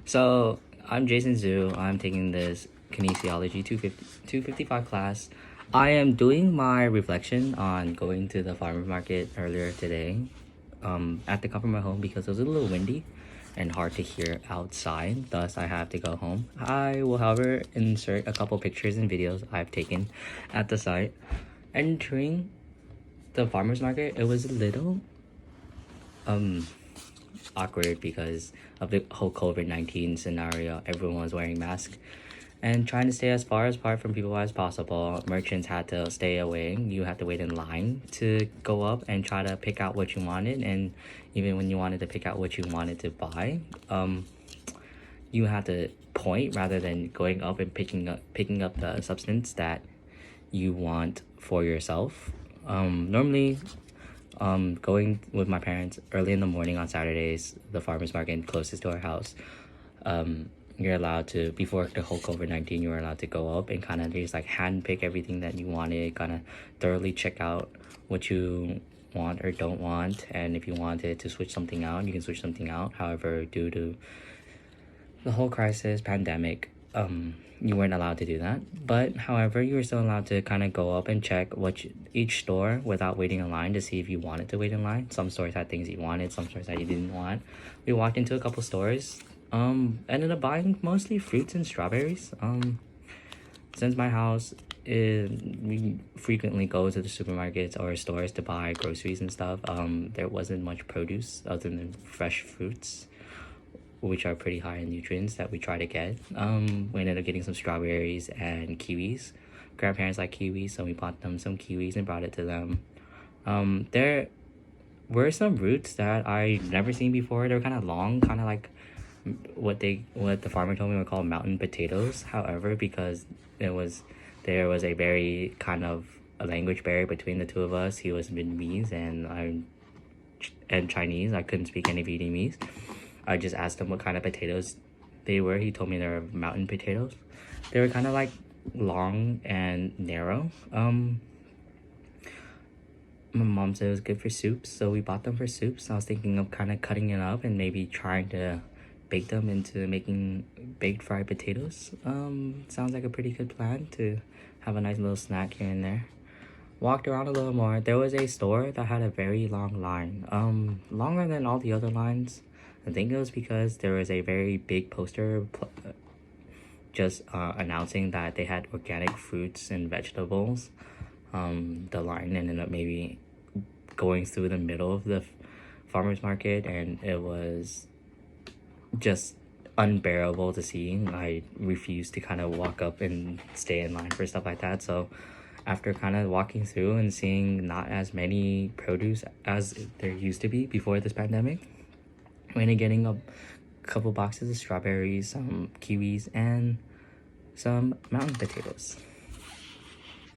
So I'm Jason Zhu. I'm taking this kinesiology 255 class. I am doing my reflection on going to the farmer's market earlier today at the comfort of my home because it was a little windy and hard to hear outside. Thus, I have to go home. I will, however, insert a couple pictures and videos I've taken at the site. Entering the farmer's market, it was a little awkward because of the whole COVID-19 scenario. Everyone was wearing masks and trying to stay as far apart from people as possible. Merchants had to stay away. You had to wait in line to go up and try to pick out what you wanted. And even when you wanted to pick out what you wanted to buy, you had to point rather than going up and picking up the substance that you want for yourself. Normally, going with my parents early in the morning on Saturdays, the farmers market closest to our house, you're allowed to, before the whole COVID-19, you were allowed to go up and kind of just like hand pick everything that you wanted, kind of thoroughly check out what you want or don't want, and if you wanted to switch something out, you can switch something out. However, due to the whole crisis pandemic, you weren't allowed to do that. But however, you were still allowed to kind of go up and check each store without waiting in line to see if you wanted to wait in line. Some stores had things you wanted, some stores that you didn't want. We walked into a couple stores, ended up buying mostly fruits and strawberries. Since my house we frequently go to the supermarkets or stores to buy groceries and stuff, there wasn't much produce other than fresh fruits, which are pretty high in nutrients that we try to get. We ended up getting some strawberries and kiwis. Grandparents like kiwis, so we bought them some kiwis and brought it to them. There were some roots that I never seen before. They were kind of long, kind of like what the farmer told me were called mountain potatoes. However, because there was a very kind of a language barrier between the two of us. He was Vietnamese and Chinese. I couldn't speak any Vietnamese. I just asked him what kind of potatoes they were. He told me they were mountain potatoes. They were kind of like long and narrow. My mom said it was good for soups, so we bought them for soups. I was thinking of kind of cutting it up and maybe trying to bake them into making baked fried potatoes. Sounds like a pretty good plan to have a nice little snack here and there. Walked around a little more. There was a store that had a very long line, longer than all the other lines. I think it was because there was a very big poster just announcing that they had organic fruits and vegetables. The line ended up maybe going through the middle of the farmer's market, and it was just unbearable to see. I refused to kind of walk up and stay in line for stuff like that. So after kind of walking through and seeing not as many produce as there used to be before this pandemic, we ended up getting a couple boxes of strawberries, some kiwis, and some mountain potatoes.